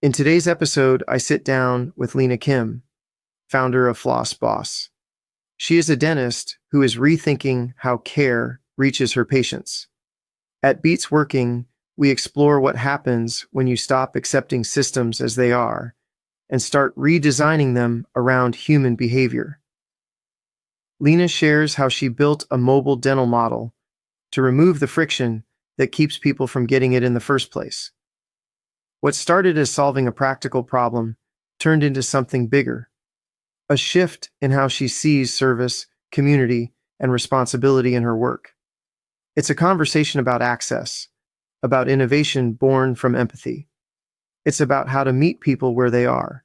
In today's episode, I sit down with Lina Kim, founder of Floss Boss. She is a dentist who is rethinking how care reaches her patients. At Beats Working, we explore what happens when you stop accepting systems as they are and start redesigning them around human behavior. Lina shares how she built a mobile dental model to remove the friction that keeps people from getting it in the first place. What started as solving a practical problem turned into something bigger, a shift in how she sees service, community, and responsibility in her work. It's a conversation about access, about innovation born from empathy. It's about how to meet people where they are.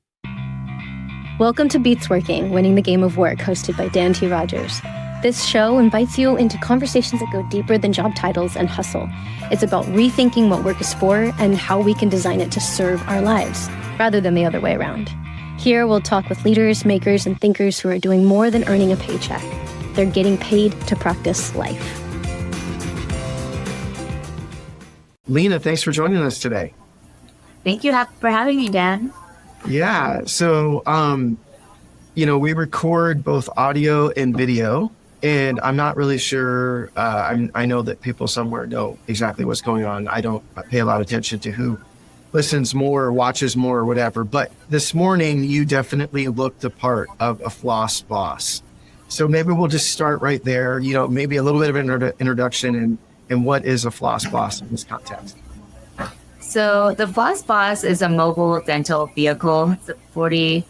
Welcome to Beats Working, Winning the Game of Work, hosted by Dan T. Rogers. This show invites you into conversations that go deeper than job titles and hustle. It's about rethinking what work is for and how we can design it to serve our lives, rather than the other way around. Here, we'll talk with leaders, makers, and thinkers who are doing more than earning a paycheck. They're getting paid to practice life. Lina, thanks for joining us today. Thank you for having me, Dan. Yeah, so, we record both audio and video, and I'm not really sure. I know that people somewhere know exactly what's going on. I don't pay a lot of attention to who listens more or watches more or whatever. But this morning, you definitely looked the part of a Floss Boss. So maybe we'll just start right there. Maybe a little bit of an introduction and what is a Floss Boss in this context. So the Floss Boss is a mobile dental vehicle. It's 40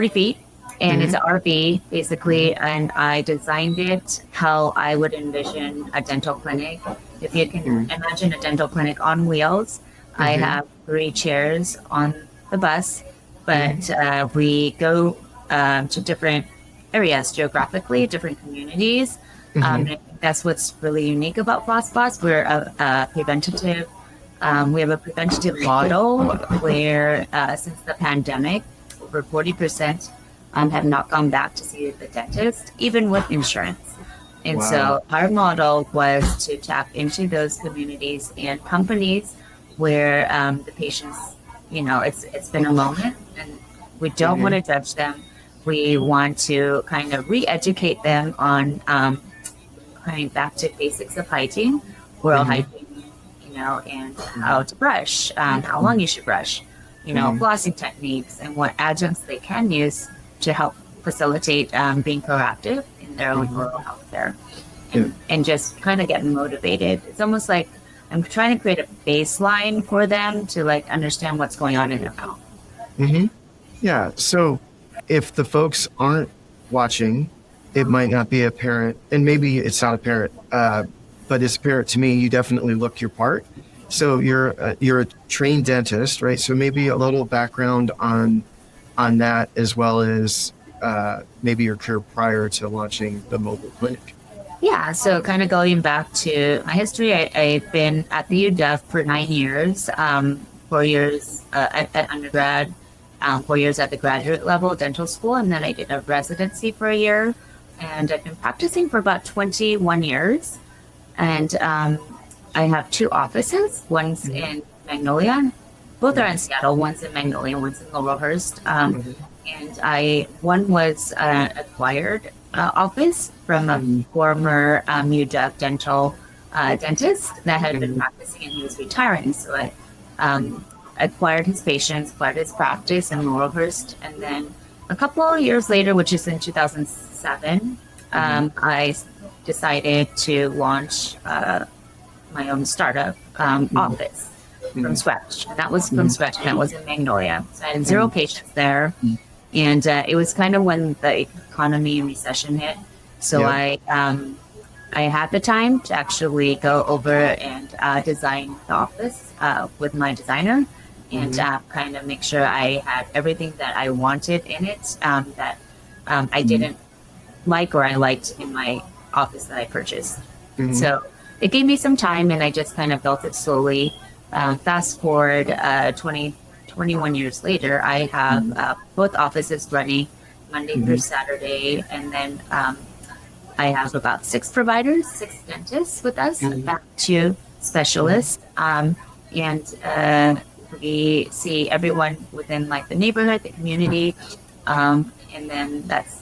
feet. And it's an RV, basically, and I designed it how I would envision a dental clinic. If you can imagine a dental clinic on wheels, I have 3 chairs on the bus, but we go to different areas geographically, different communities. I think that's what's really unique about Floss Boss. We're a preventative. We have a preventative model where since the pandemic, over 40% have not gone back to see the dentist, even with insurance. And so our model was to tap into those communities and companies where the patients, it's been a moment and we don't want to judge them. We want to kind of re-educate them on coming back to basics of hygiene, oral hygiene, and how to brush, how long you should brush, flossing techniques and what adjuncts they can use to help facilitate being proactive in their own oral health care and just kind of get motivated. It's almost like I'm trying to create a baseline for them to understand what's going on in their mouth. Yeah. So if the folks aren't watching, it might not be apparent, and maybe it's not apparent, but it's apparent to me. You definitely look your part. So you're a trained dentist, right? So maybe a little background on that, as well as maybe your career prior to launching the mobile clinic. Yeah, so kind of going back to my history, I've been at the UW for 9 years, 4 years at undergrad, 4 years at the graduate level dental school, and then I did a residency for a year, and I've been practicing for about 21 years. And I have 2 offices. One's in Magnolia. Both are in Seattle. One's in Magnolia, one's in Laurelhurst. And one was an acquired office from a former UW dental dentist that had been practicing, and he was retiring. So I acquired his patients, acquired his practice in Laurelhurst. And then a couple of years later, which is in 2007, I decided to launch my own startup office. From scratch. And that was from scratch. And that was in Magnolia. So I had 0 patients there. And it was kind of when the economy and recession hit. So I had the time to actually go over and design the office with my designer and kind of make sure I had everything that I wanted in it that I didn't like or I liked in my office that I purchased. So it gave me some time, and I just kind of built it slowly. Fast forward 21 years later, I have both offices running Monday through Saturday, and then I have about 6 providers, 6 dentists with us, back to specialists, and we see everyone within like the neighborhood, the community. And then that's,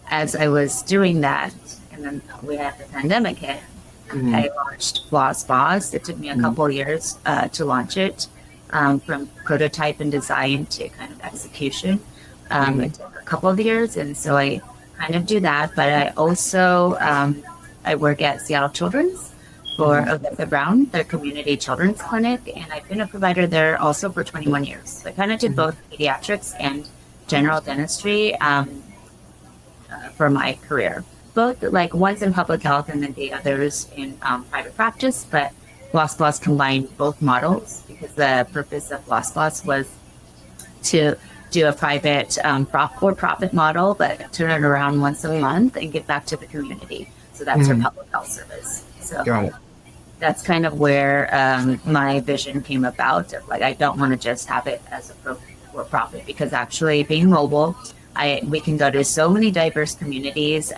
as I was doing that, and then we had the pandemic hit, I launched Floss Boss. It took me a couple of years to launch it, from prototype and design to kind of execution. It took a couple of years, and so I kind of do that. But I also I work at Seattle Children's for Odessa Brown, their community children's clinic, and I've been a provider there also for 21 years. So I kind of did both pediatrics and general dentistry for my career. Both, like, one's in public health and then the other's in private practice, but Floss Boss combined both models because the purpose of Floss Boss was to do a private for-profit model, but turn it around once a month and give back to the community. So that's our public health service. So Got it. that's kind of where my vision came about. Like, I don't want to just have it as a for-profit, because actually being mobile, we can go to so many diverse communities,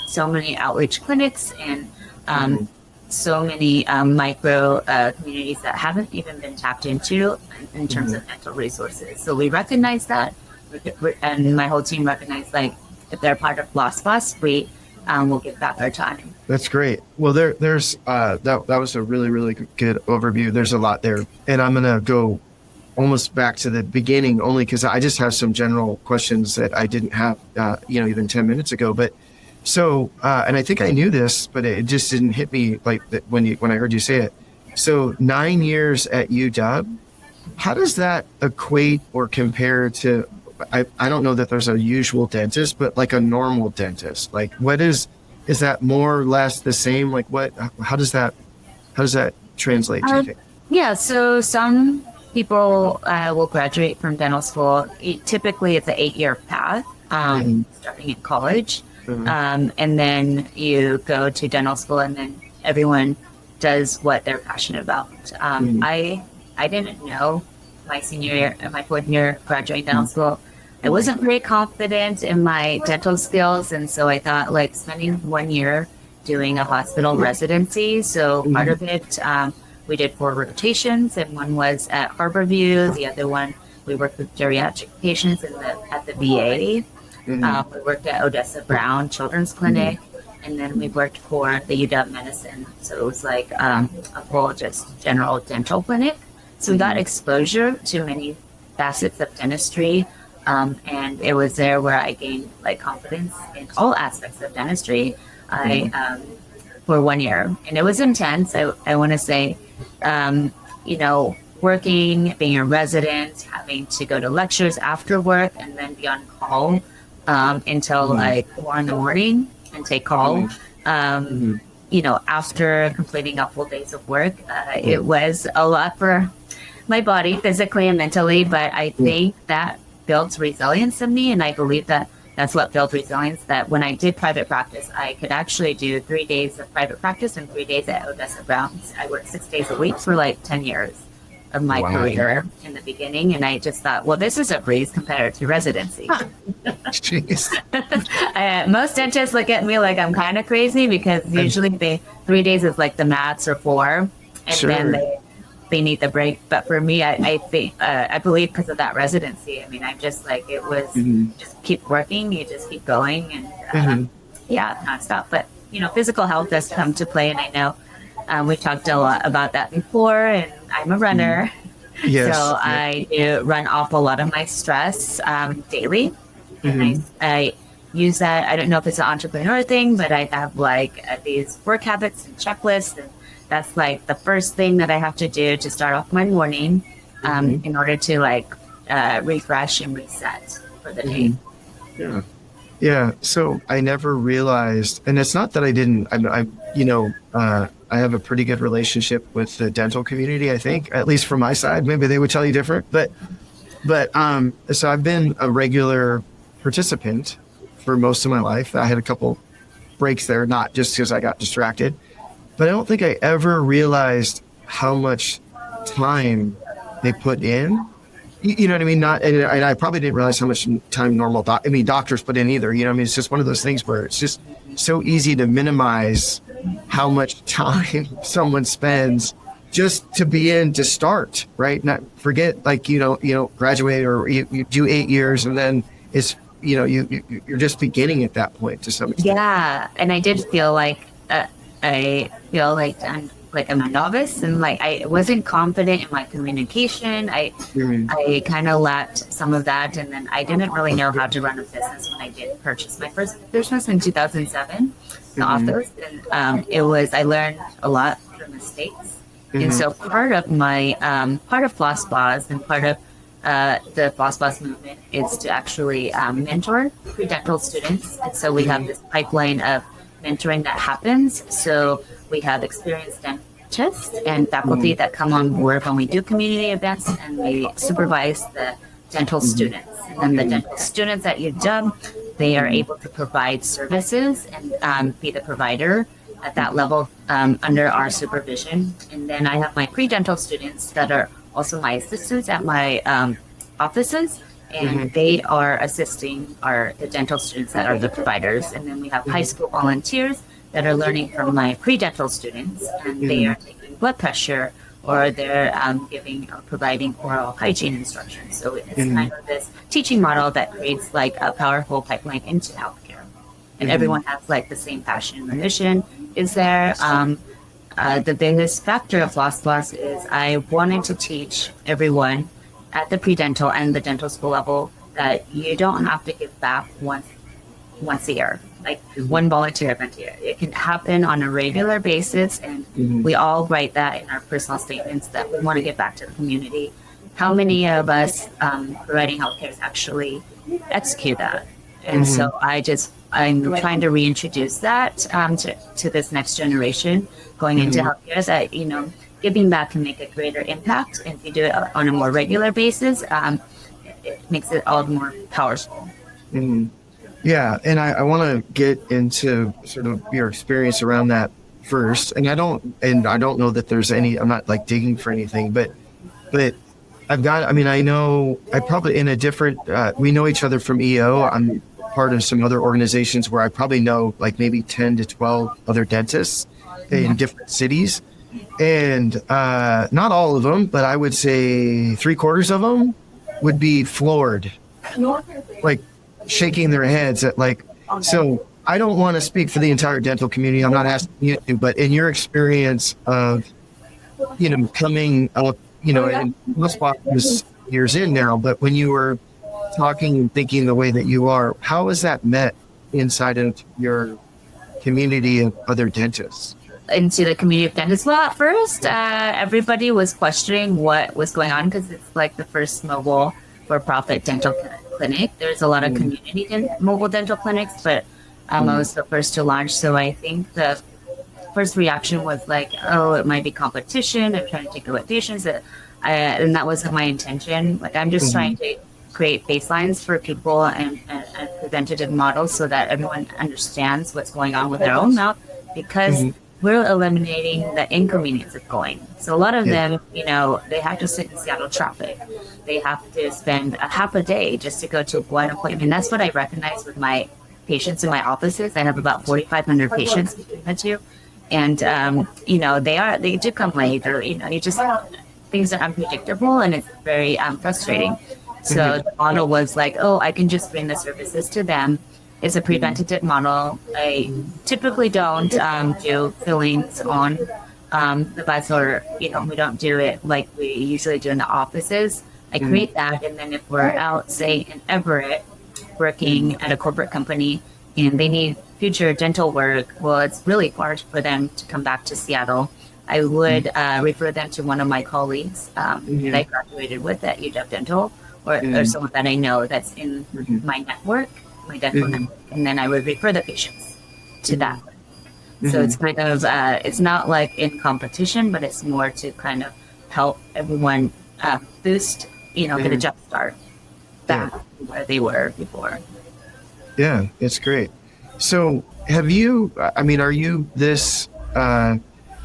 so many outreach clinics, and so many micro communities that haven't even been tapped into in terms of dental resources. So we recognize that, and my whole team recognized, like, if they're part of Floss Boss, we will give back our time. That's great. Well, there's that was a really, really good overview. There's a lot there, and I'm gonna go almost back to the beginning, only because I just have some general questions that I didn't have, even 10 minutes ago. But so, and I think I knew this, but it just didn't hit me like that when I heard you say it. So 9 years at UW, how does that equate or compare to? I don't know that there's a usual dentist, but like a normal dentist. Like, what is that more or less the same? Like, how does that translate, do you think? Yeah, so some people will graduate from dental school. Typically, it's an 8-year path, starting in college. And then you go to dental school, and then everyone does what they're passionate about. I didn't know my senior year, my 4th year graduating dental school, I wasn't very confident in my dental skills. And so I thought, like, spending 1 year doing a hospital residency. So part of it, we did 4 rotations, and one was at Harborview. The other one, we worked with geriatric patients at the VA. We worked at Odessa Brown Children's Clinic, and then we worked for the UW Medicine. So it was like a whole just general dental clinic. So we got exposure to many facets of dentistry, and it was there where I gained, like, confidence in all aspects of dentistry. For 1 year, and it was intense. I want to say, working, being a resident, having to go to lectures after work, and then be on call until like 4 a.m. and take call. After completing a full days of work, it was a lot for my body, physically and mentally. But I think that built resilience in me, and I believe that that's what built resilience, that when I did private practice, I could actually do 3 days of private practice and 3 days at Odessa Brown. I worked 6 days a week for like 10 years of my career in the beginning. And I just thought, well, this is a breeze compared to residency. Jeez. Most dentists look at me like I'm kind of crazy, because usually 3 days is like the max, or 4. And then they need the break. But for me, I think, I believe because of that residency, I mean, I'm just like, it was just keep working, you just keep going, and nonstop. But, physical health does come to play. And I know we've talked a lot about that before, and I'm a runner. Yes. So I do run off a lot of my stress daily. And I use that. I don't know if it's an entrepreneur thing, but I have like these work habits and checklists, and that's like the first thing that I have to do to start off my morning in order to refresh and reset for the day. Yeah. So I never realized, and it's not that I didn't, I have a pretty good relationship with the dental community, I think, at least from my side. Maybe they would tell you different, but so I've been a regular participant for most of my life. I had a couple breaks there, not just because I got distracted, but I don't think I ever realized how much time they put in. You know what I mean? And I probably didn't realize how much time doctors put in either. It's just one of those things where it's just so easy to minimize how much time someone spends just to be in to start, right? Not forget like, graduate or you do 8 years and then it's, you're just beginning at that point to some extent. Yeah, and I did feel like I feel like I'm a novice, and like I wasn't confident in my communication. I kind of lacked some of that, and then I didn't really know how to run a business when I did purchase my first business in 2007, the office, and I learned a lot through mistakes, and so part of Floss Boss and part of the Floss Boss movement is to actually mentor pre-dental students. And so we have this pipeline of mentoring that happens. So we have experienced dentists and faculty that come on board when we do community events, and we supervise the dental students. And then the dental students at UW, they are able to provide services and be the provider at that level under our supervision. And then I have my pre-dental students that are also my assistants at my offices, and they are assisting the dental students that are the providers. And then we have high school volunteers that are learning from my pre-dental students, and they are taking blood pressure or they're providing oral hygiene instructions. So it's kind of this teaching model that creates like a powerful pipeline into healthcare, and everyone has like the same passion and mission is there. The biggest factor of Floss Boss is I wanted to teach everyone at the pre-dental and the dental school level that you don't have to give back once a year, like one volunteer event a year. It can happen on a regular basis, and we all write that in our personal statements that we want to give back to the community. How many of us providing healthcare actually execute that? And so I'm trying to reintroduce that to this next generation going into healthcare, that giving back can make a greater impact, and if you do it on a more regular basis, it makes it all more powerful. Yeah, and I want to get into sort of your experience around that first. And I don't know that there's any. I'm not like digging for anything, but I've got. I mean, I know I probably in a different. We know each other from EO. I'm part of some other organizations where I probably know like maybe 10 to 12 other dentists in different cities. And not all of them, but I would say 3/4 of them would be floored, like shaking their heads at like, so I don't want to speak for the entire dental community. I'm not asking you to, but in your experience of, coming up, and this was years in now, but when you were talking and thinking the way that you are, how is that met inside of your community of other dentists? Into the community of dentists. Well, at first, everybody was questioning what was going on because it's like the first mobile for-profit dental clinic. There's a lot of community mobile dental clinics, but I was the first to launch. So I think the first reaction was like, oh, it might be competition. I'm trying to take away patients. And that wasn't my intention. Like, I'm just trying to create baselines for people and preventative models so that everyone understands what's going on with their own mouth, because we're eliminating the inconvenience of going. So a lot of them, they have to sit in Seattle traffic. They have to spend a half a day just to go to one appointment. That's what I recognize with my patients in my offices. I have about 4,500 patients between the two. And, they do come late, or, things are unpredictable, and it's very frustrating. So the model was like, oh, I can just bring the services to them. It's a preventative model. I typically don't do fillings on the butts, or we don't do it like we usually do in the offices. I create that, and then if we're out, say in Everett, working at a corporate company, and they need future dental work, well, it's really hard for them to come back to Seattle. I would refer them to one of my colleagues that I graduated with at UW Dental, or someone that I know that's in my network. My dental network, and then I would refer the patients to that. So it's kind of it's not like in competition, but it's more to kind of help everyone boost, get a jump start back where they were before. Yeah, it's great. So are you this?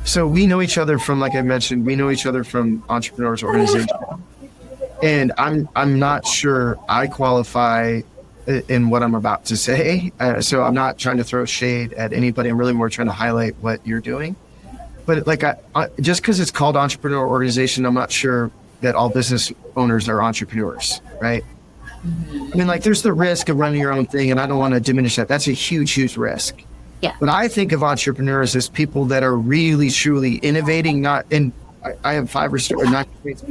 So we know each other from, like I mentioned, we know each other from Entrepreneurs Organization, and I'm not sure I qualify in what I'm about to say. So I'm not trying to throw shade at anybody. I'm really more trying to highlight what you're doing. but like just because it's called entrepreneur organization, I'm not sure that all business owners are entrepreneurs, right? I mean, like there's the risk of running your own thing, and I don't want to diminish that. That's a huge risk. Yeah. But I think of entrepreneurs as people that are really, truly innovating. Not in. I have 5 or 9 traits.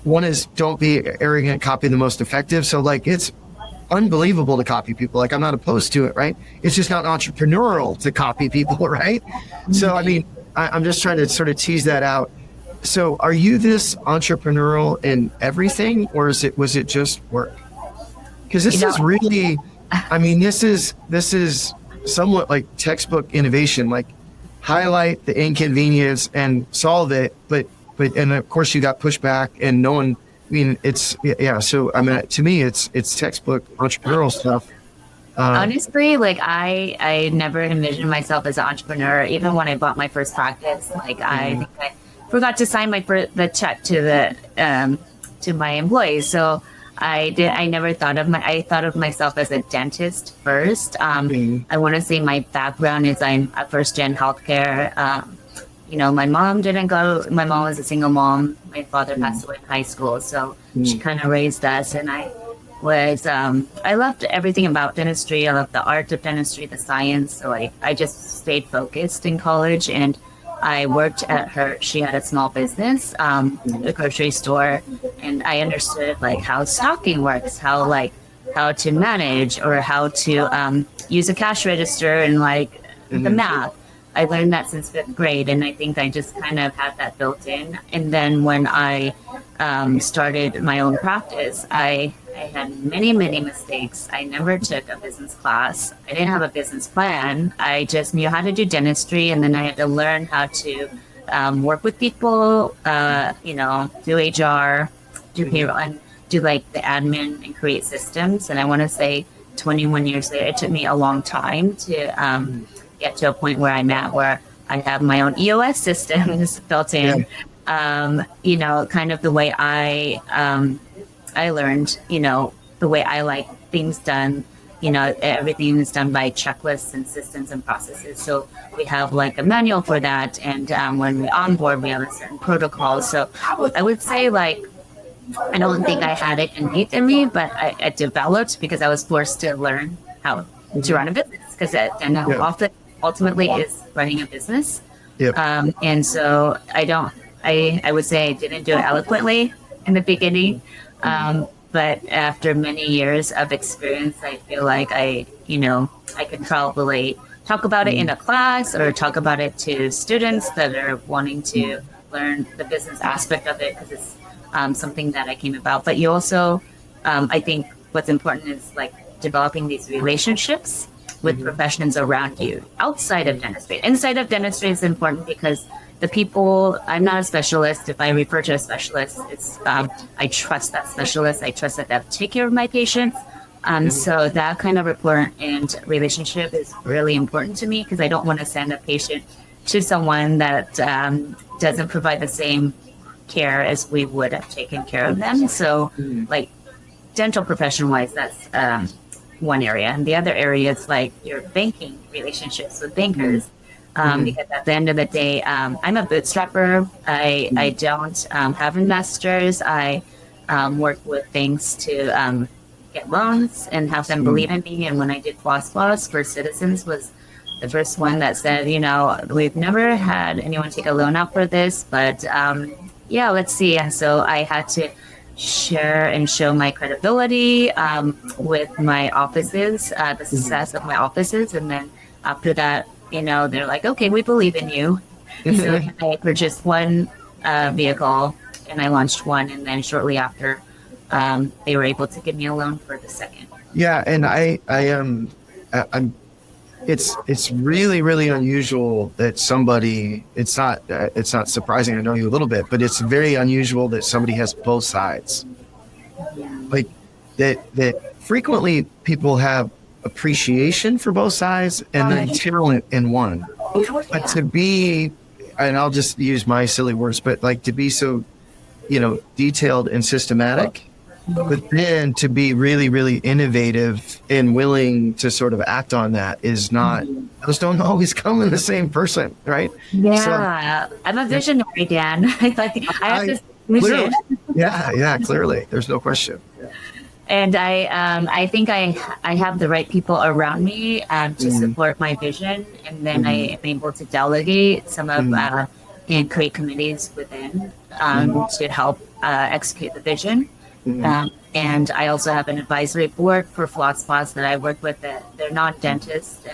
One is don't be arrogant, copy the most effective. So like it's unbelievable to copy people. Like I'm not opposed to it, right? It's just not entrepreneurial to copy people, right? So I mean, I'm just trying to sort of tease that out. So are you this entrepreneurial in everything, or was it just work? Because this is really, I mean, this is somewhat like textbook innovation, like highlight the inconvenience and solve it. But and of course you got pushback and no one, I mean, it's, yeah. So I mean, to me, it's textbook entrepreneurial stuff. Honestly, like I never envisioned myself as an entrepreneur. Even when I bought my first practice, like I think I forgot to sign the check to my employees. So I never thought I thought of myself as a dentist first. I want to say my background is I'm a first gen healthcare. My mom was a single mom. My father passed away in high school. So she kind of raised us, and I loved everything about dentistry. I loved the art of dentistry, the science. So I just stayed focused in college, and I worked she had a small business, a grocery store, and I understood like how stocking works, how to manage or how to use a cash register and like the math. I learned that since 5th grade, and I think I just kind of had that built in. And then when I started my own practice, I had many mistakes. I never took a business class. I didn't have a business plan. I just knew how to do dentistry, and then I had to learn how to work with people, do HR, do payroll, and do like the admin and create systems. And I want to say 21 years later, it took me a long time to get to a point where I'm at, where I have my own EOS systems built in. Kind of the way I learned, the way I like things done, everything is done by checklists and systems and processes. So we have like a manual for that. And when we onboard, we have a certain protocol. So I would say like, I don't think I had it innate in me, but I developed because I was forced to learn how to run a business, because ultimately is running a business. And so I would say I didn't do it eloquently in the beginning. But after many years of experience, I feel like I could probably talk about it in a class or talk about it to students that are wanting to learn the business aspect of it, because it's something that I came about. But you also, I think what's important is like developing these relationships with professions around you outside of dentistry. Inside of dentistry is important because the people, I'm not a specialist. If I refer to a specialist, it's I trust that specialist. I trust that they'll take care of my patients. So that kind of rapport and relationship is really important to me, because I don't want to send a patient to someone that doesn't provide the same care as we would have taken care of them. So like dental profession wise, that's one area. And the other area is like your banking relationships with bankers. Because at the end of the day, I'm a bootstrapper. I don't have investors. I work with banks to get loans and have them believe in me. And when I did Floss Boss for Citizens was the first one that said, we've never had anyone take a loan out for this, but let's see. And so I had to share and show my credibility with my offices, the success of my offices. And then after that, they're like, okay, we believe in you. So I purchased one vehicle and I launched one. And then shortly after, they were able to give me a loan for the second. Yeah. And I'm it's really, really unusual that somebody, it's not surprising. I know you a little bit, but it's very unusual that somebody has both sides. Like that frequently people have appreciation for both sides and then talent in one. But to be, and I'll just use my silly words, but like to be so, detailed and systematic But then to be really, really innovative and willing to sort of act on that is not, those don't always come in the same person, right? Yeah, I'm a visionary, Dan. I have this vision. Yeah, clearly. There's no question. And I think I have the right people around me to support my vision, and then I am able to delegate some of and create committees within to help execute the vision. And I also have an advisory board for Floss Boss that I work with. That they're not dentists,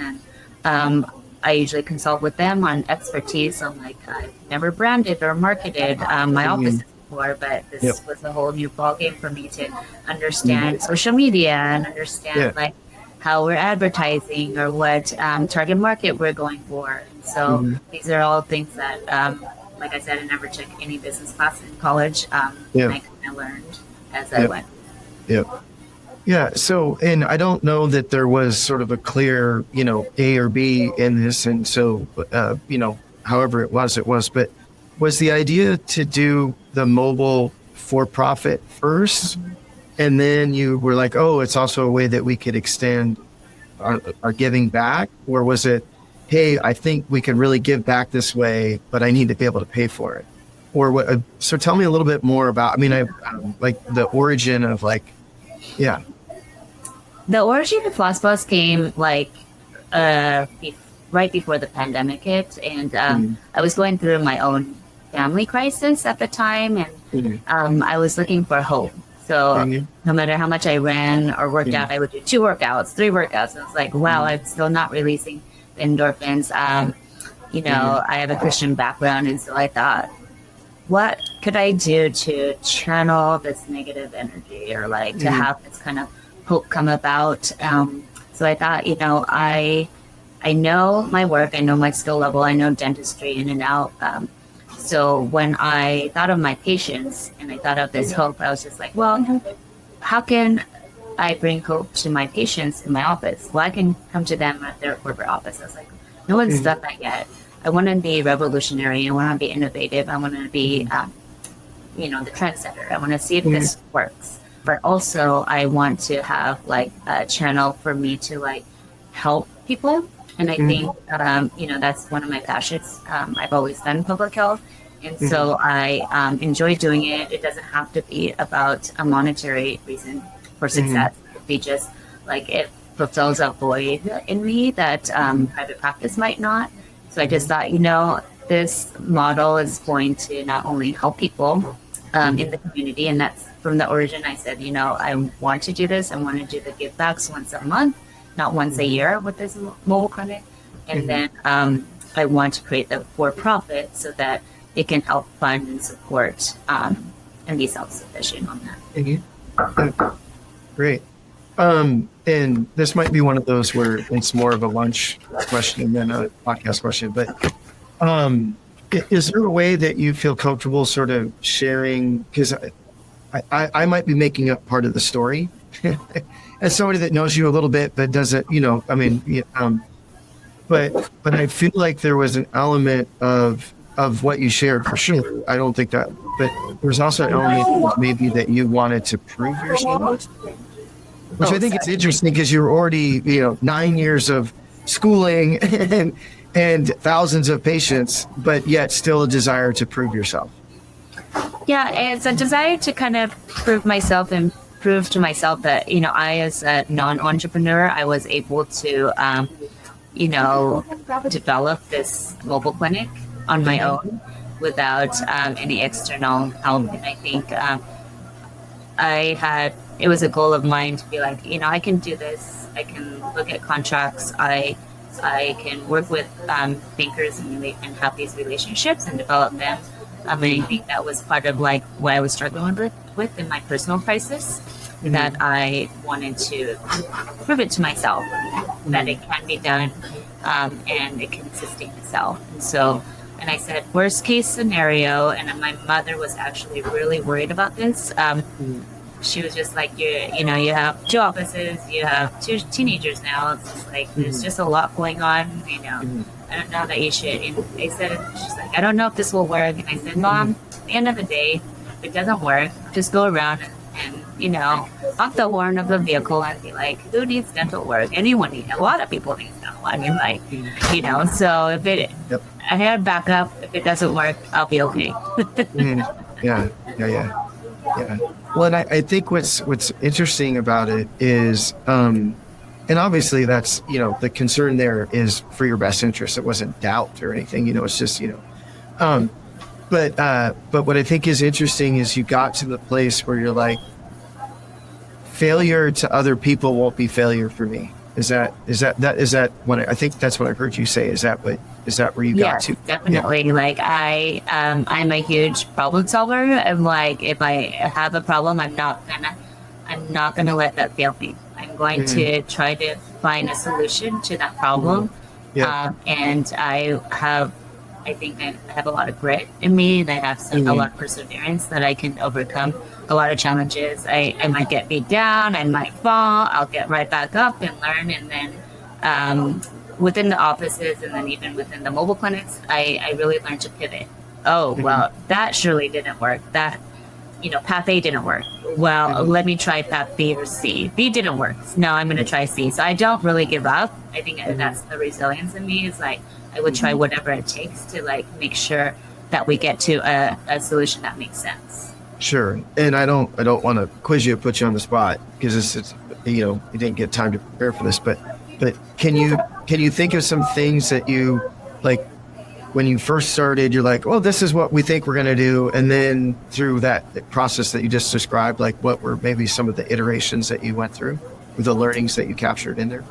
and I usually consult with them on expertise. On like I've never branded or marketed my office before, but this was a whole new ballgame for me to understand social media and understand like how we're advertising or what target market we're going for. And so these are all things that, like I said, I never took any business class in college. And I kind of learned as I went. Yeah. So, and I don't know that there was sort of a clear, A or B in this. And so, however it was, but was the idea to do the mobile for profit first? And then you were like, oh, it's also a way that we could extend our giving back? Or was it, hey, I think we can really give back this way, but I need to be able to pay for it? Or what? So tell me a little bit more about, like the origin of The origin of Floss Boss came right before the pandemic hit. And I was going through my own family crisis at the time. And I was looking for hope. So no matter how much I ran or worked out, I would do 2 workouts, 3 workouts. And it's like, wow, I'm still not releasing endorphins. I have a Christian background. And so I thought, what could I do to channel this negative energy or to have this kind of hope come about? So I thought, I know my work, I know my skill level, I know dentistry in and out. So when I thought of my patients and I thought of this hope, I was just like, well, how can I bring hope to my patients in my office? Well, I can come to them at their corporate office. I was like, no one's done that yet. I want to be revolutionary. I want to be innovative. I want to be, the trendsetter. I want to see if this works. But also I want to have a channel for me to help people. And I think, that's one of my passions. I've always done public health. And so I enjoy doing it. It doesn't have to be about a monetary reason for success. It could be just it fulfills a void in me that private practice might not. So I just thought, this model is going to not only help people in the community, and that's from the origin. I said, I want to do this. I want to do the give backs once a month, not once a year with this mobile clinic. And then I want to create the for-profit so that it can help fund and support and be self-sufficient on that. Great. And this might be one of those where it's more of a lunch question than a podcast question, but is there a way that you feel comfortable sort of sharing? Because I might be making up part of the story as somebody that knows you a little bit, but doesn't, but I feel like there was an element of what you shared for sure. I don't think that, but there's also an element maybe that you wanted to prove yourself, which I think is interesting because you're already, 9 years of schooling and thousands of patients, but yet still a desire to prove yourself. Yeah, it's a desire to kind of prove myself and prove to myself that, I, as a non-entrepreneur, I was able to, develop this mobile clinic on my own without any external help. And I think it was a goal of mine to be like, I can do this. I can look at contracts. I can work with bankers and have these relationships and develop them. I think that was part of what I was struggling with in my personal crisis, that I wanted to prove it to myself that it can be done and it can sustain itself. And so, and I said, worst case scenario, and my mother was actually really worried about this. She was just like, you have 2 offices, you have 2 teenagers now. It's just there's just a lot going on, I don't know that you should. And they said, she's like, I don't know if this will work. And I said, Mom, at the end of the day, if it doesn't work, just go around and off the horn of the vehicle and be like, who needs dental work? Anyone needs, a lot of people need dental. I mean, like, so if I had backup, if it doesn't work, I'll be okay. Yeah. Well, and I think what's interesting about it is, and obviously that's, the concern there is for your best interest. It wasn't doubt or anything, it's just, but what I think is interesting is you got to the place where you're like, failure to other people won't be failure for me. Is that what I think that's what I heard you say? Is that where you got to? Definitely. Yeah. Like I'm a huge problem solver. And like, if I have a problem, I'm not gonna let that fail me. I'm going to try to find a solution to that problem. And I think I have a lot of grit in me, and I have a lot of perseverance that I can overcome a lot of challenges. I might get beat down, I might fall, I'll get right back up and learn. And then within the offices and then even within the mobile clinics, I really learned to pivot. Well, that surely didn't work. That, path A didn't work. Well, let me try path B or C. B didn't work. No, I'm going to try C. So I don't really give up. I think that's the resilience in me, is like, I would try whatever it takes to like make sure that we get to a solution that makes sense. Sure. And I don't want to quiz you or put you on the spot, because it's you didn't get time to prepare for this, but can you think of some things that you, like, when you first started, you're like, oh, this is what we think we're going to do, and then through that process that you just described, like, what were maybe some of the iterations that you went through, the learnings that you captured in there?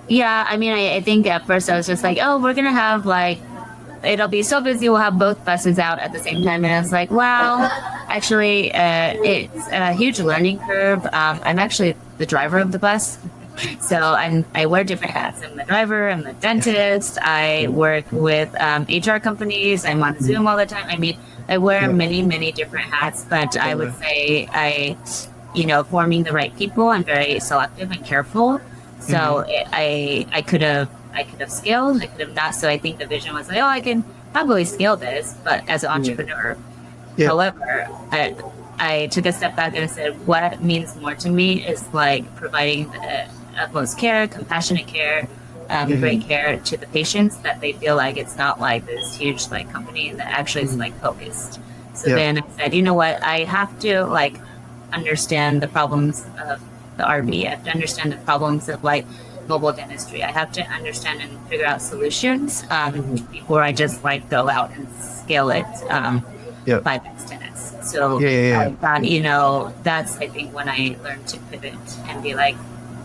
Yeah, I mean, I think at first I was just like, oh, we're going to have like, it'll be so busy, we'll have both buses out at the same time. And I was like, well, actually, it's a huge learning curve. I'm actually the driver of the bus. So I wear different hats. I'm the driver, I'm the dentist, I work with HR companies, I'm on Zoom all the time. I mean, I wear many, many different hats, but I would say forming the right people, I'm very selective and careful. So I could have scaled, I could have not. So I think the vision was like, oh, I can probably scale this, but as an entrepreneur. However, I took a step back and said, what means more to me is like providing the utmost care, compassionate care, great care to the patients, that they feel like it's not like this huge like company that actually is like focused. So then I said, you know what, I have to like understand the problems of the RV. I have to understand the problems of like mobile dentistry. I have to understand and figure out solutions before I just like go out and scale it 5x, 10x. So I thought, that's I think when I learned to pivot and be like,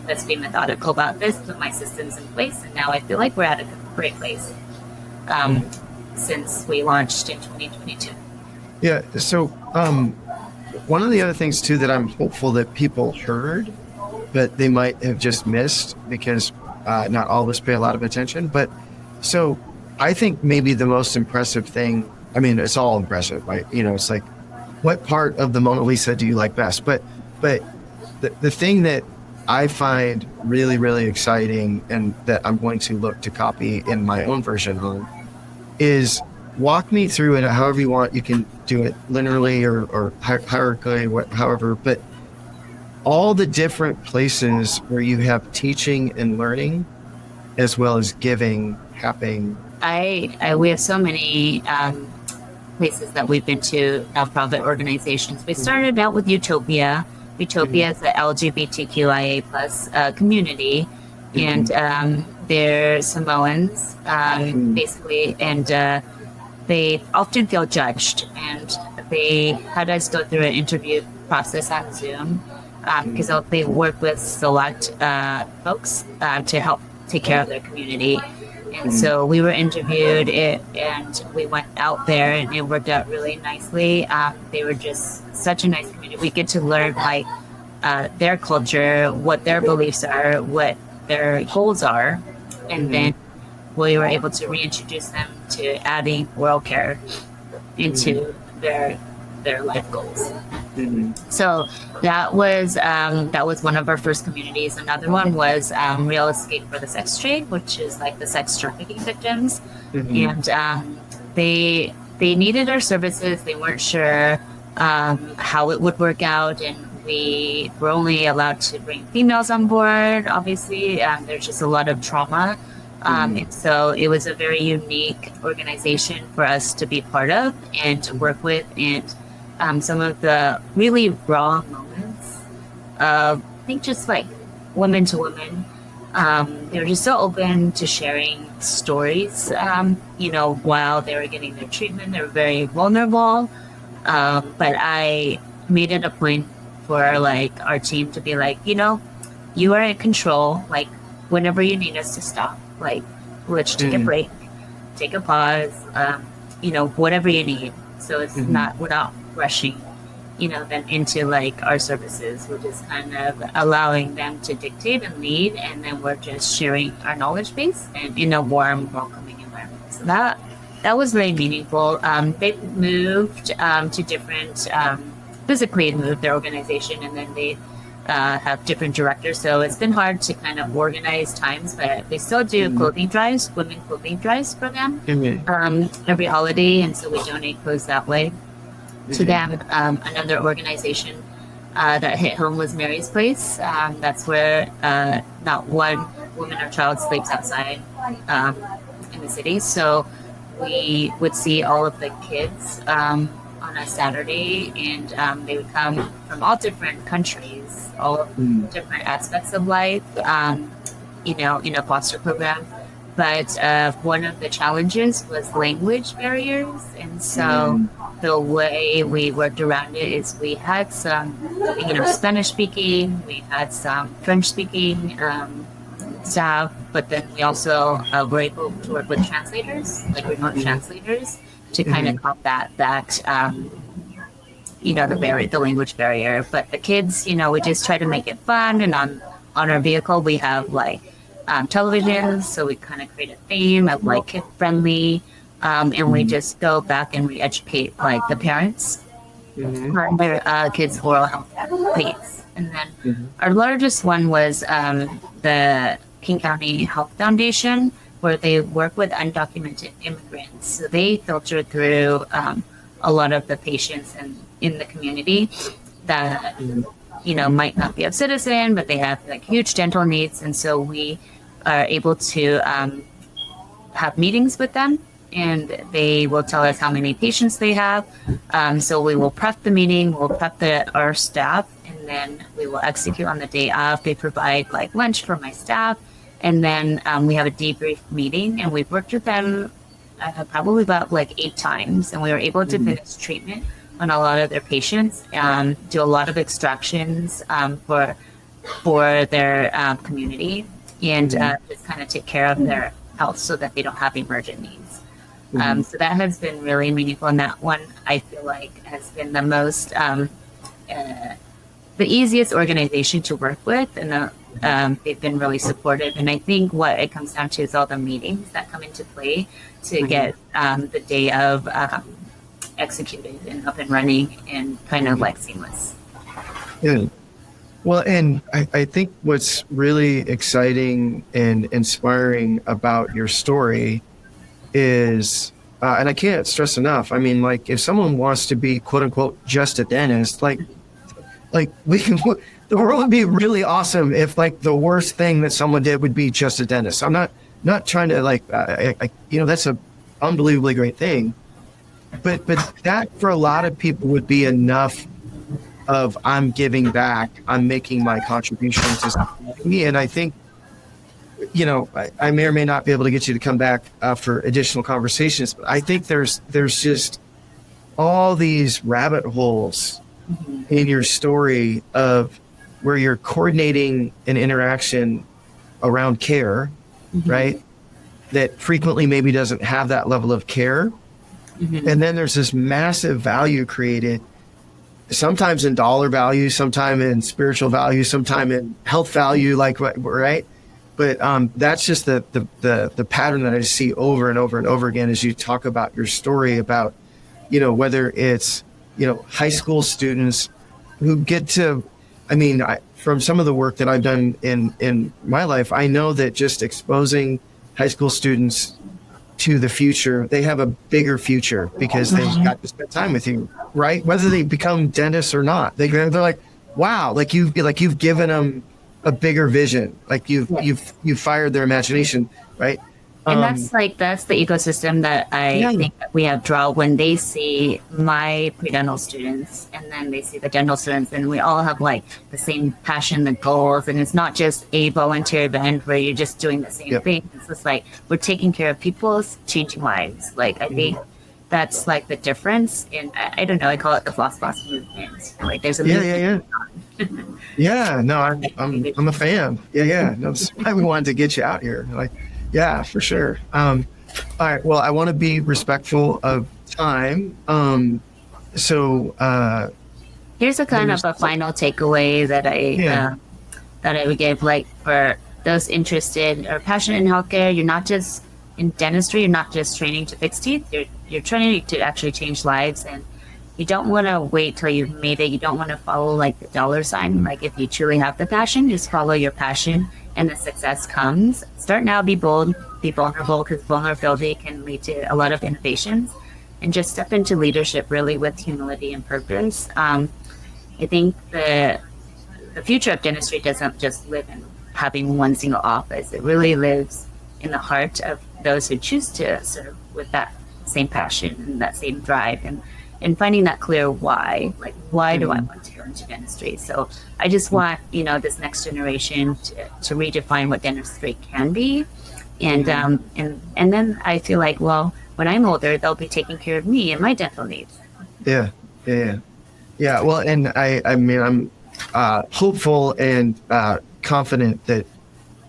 let's be methodical about this, put my systems in place, and now I feel like we're at a great place since we launched in 2022. Yeah. So one of the other things too that I'm hopeful that people heard, but they might have just missed because not all of us pay a lot of attention. But so I think maybe the most impressive thing, I mean, it's all impressive, right? It's like, what part of the Mona Lisa do you like best? But the thing that I find really, really exciting, and that I'm going to look to copy in my own version of, is walk me through it however you want. You can do it linearly or hierarchically, however, but all the different places where you have teaching and learning as well as giving happening. We have so many places that we've been to, nonprofit organizations. We started out with Utopia. Utopia is the LGBTQIA plus community, and they're Samoans, basically, and they often feel judged, and they had us go through an interview process on Zoom, because they work with select folks to help take care of their community. And so we were interviewed, and we went out there, and it worked out really nicely. They were just such a nice community. We get to learn like their culture, what their beliefs are, what their goals are, and then we were able to reintroduce them to adding oral care into their life goals. So that was one of our first communities. Another one was Real Escape for the Sex Trade, which is like the sex trafficking victims. And they needed our services. They weren't sure how it would work out, and we were only allowed to bring females on board. Obviously, there's just a lot of trauma. And so it was a very unique organization for us to be part of and to work with. And some of the really raw moments of, I think, just like women to women, they were just so open to sharing stories, while they were getting their treatment. They were very vulnerable. But I made it a point for like our team to be like, you are in control. Like whenever you need us to stop, like let's take a break, take a pause, whatever you need. So it's we're not rushing, them into like our services. We're just kind of allowing them to dictate and lead, and then we're just sharing our knowledge base and in a warm, welcoming environment. So that was very meaningful. They moved to different, physically moved their organization, and then they have different directors. So it's been hard to kind of organize times, but they still do clothing drives, women clothing drives for them every holiday. And so we donate clothes that way to them. Another organization that hit home was Mary's Place. That's where not one woman or child sleeps outside in the city. So we would see all of the kids on a Saturday, and they would come from all different countries, all different aspects of life, in a foster program. But one of the challenges was language barriers. And so the way we worked around it is we had some, Spanish speaking, we had some French speaking staff, but then we also were able to work with translators, like remote translators, to kind of combat that, the language barrier. But the kids, we just try to make it fun. And on our vehicle, we have like television, so we kind of create a theme of like kid friendly, and we just go back and re-educate like the parents on their kids' oral health needs. And then our largest one was the King County Health Foundation, where they work with undocumented immigrants. So they filter through a lot of the patients in the community that might not be a citizen, but they have like huge dental needs. And so we are able to have meetings with them, and they will tell us how many patients they have. So we will prep the meeting, we'll prep our staff, and then we will execute on the day of. They provide like lunch for my staff, and then we have a debrief meeting, and we've worked with them probably about like 8 times, and we were able to finish treatment on a lot of their patients, do a lot of extractions for their community, and just kind of take care of their health so that they don't have emergent needs. So that has been really meaningful, and that one I feel like has been the most, the easiest organization to work with, and they've been really supportive. And I think what it comes down to is all the meetings that come into play to get the day of executed and up and running and kind of like seamless. Yeah. Well, and I think what's really exciting and inspiring about your story is, and I can't stress enough, I mean, like if someone wants to be quote unquote just a dentist, like we can, the world would be really awesome if like the worst thing that someone did would be just a dentist. I'm not trying to like, that's a unbelievably great thing, but that for a lot of people would be enough of I'm giving back, I'm making my contribution to society. And I think, I may or may not be able to get you to come back for additional conversations, but I think there's just all these rabbit holes in your story of where you're coordinating an interaction around care, right? That frequently maybe doesn't have that level of care. And then there's this massive value created, sometimes in dollar value, sometimes in spiritual value, sometimes in health value, like, right? But that's just the pattern that I see over and over and over again as you talk about your story about, whether it's, high school students who get to, from some of the work that I've done in my life, I know that just exposing high school students to the future, they have a bigger future because they've got to spend time with you, right? Whether they become dentists or not, they're like, wow, like you've given them a bigger vision, like you've fired their imagination, right? And that's the ecosystem that I think that we have drawn when they see my pre-dental students and then they see the dental students, and we all have like the same passion, the goals, and it's not just a volunteer event where you're just doing the same thing. It's just like we're taking care of people's changing lives. Like I think that's like the difference in, I don't know, I call it the Floss Boss movement. Like there's a movement. Yeah, no, I'm a fan. Yeah. No, that's why we wanted to get you out here. Like, yeah, for sure. All right. Well, I want to be respectful of time. So here's a kind of a final takeaway that I would give, like for those interested or passionate in healthcare. You're not just in dentistry. You're not just training to fix teeth. You're training to actually change lives, and you don't want to wait till you've made it. You don't want to follow like the dollar sign. Like if you truly have the passion, just follow your passion and the success comes. Start now, be bold, be vulnerable, because vulnerability can lead to a lot of innovations, and just step into leadership really with humility and purpose. I think the future of dentistry doesn't just live in having one single office. It really lives in the heart of those who choose to serve with that same passion and that same drive, and finding that clear why, like why do I want to go into dentistry? So I just want, this next generation to redefine what dentistry can be. And then I feel like, well, when I'm older, they'll be taking care of me and my dental needs. Yeah. Well, and I mean, I'm hopeful and confident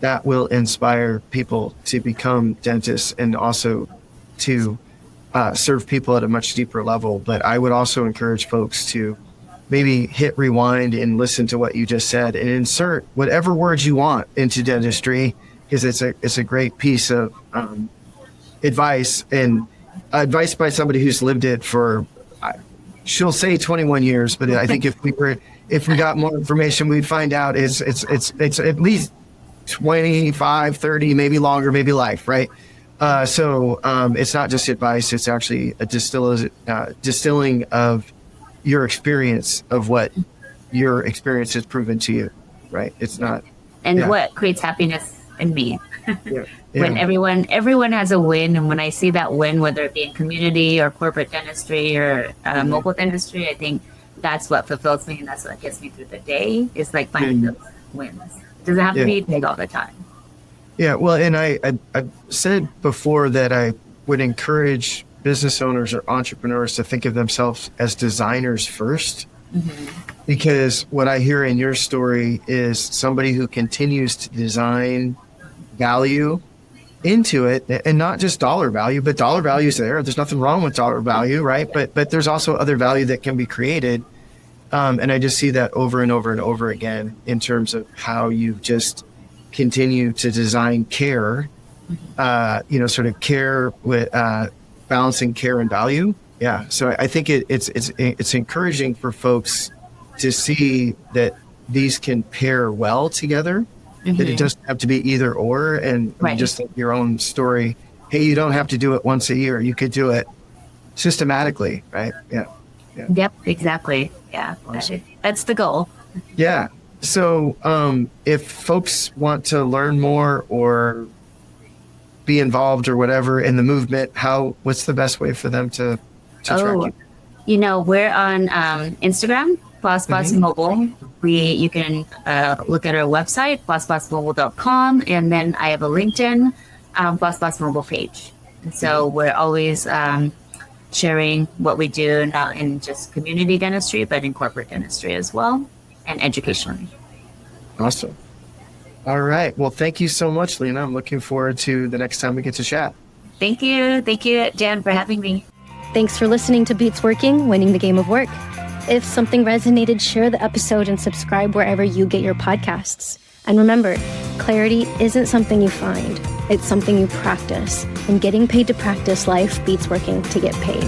that will inspire people to become dentists and also to serve people at a much deeper level. But I would also encourage folks to maybe hit rewind and listen to what you just said and insert whatever words you want into dentistry, because it's a great piece of advice, and advice by somebody who's lived it for, she'll say 21 years, but I think if we got more information, we'd find out it's at least 25, 30, maybe longer, maybe life, right? So it's not just advice, it's actually a distilling of your experience of what your experience has proven to you, right? It's not. And what creates happiness in me. When everyone has a win, and when I see that win, whether it be in community or corporate dentistry or mobile dentistry, I think that's what fulfills me, and that's what gets me through the day, is like finding those wins. It doesn't have to be big all the time. Yeah, well, and I said before that I would encourage business owners or entrepreneurs to think of themselves as designers first, because what I hear in your story is somebody who continues to design value into it, and not just dollar value, but dollar value is there. There's nothing wrong with dollar value, right? But there's also other value that can be created. And I just see that over and over and over again in terms of how you just continue to design care, sort of care with balancing care and value. Yeah. So I think it's encouraging for folks to see that these can pair well together, that it doesn't have to be either or. And just like your own story, hey, you don't have to do it once a year. You could do it systematically, right? Yeah. Yep, exactly. Yeah. Awesome. That's the goal. Yeah. So if folks want to learn more or be involved or whatever in the movement, what's the best way for them to track you? We're on Instagram, Floss Boss Mobile. You can look at our website, flossbossmobile.com, and then I have a LinkedIn, Floss Boss Mobile page. And so we're always sharing what we do, not in just community dentistry, but in corporate dentistry as well, and educationally. Awesome. All right. Well, thank you so much, Lina. I'm looking forward to the next time we get to chat. Thank you. Thank you, Jan, for having me. Thanks for listening to Beats Working, Winning the Game of Work. If something resonated, share the episode and subscribe wherever you get your podcasts. And remember, clarity isn't something you find, it's something you practice. And getting paid to practice life beats working to get paid.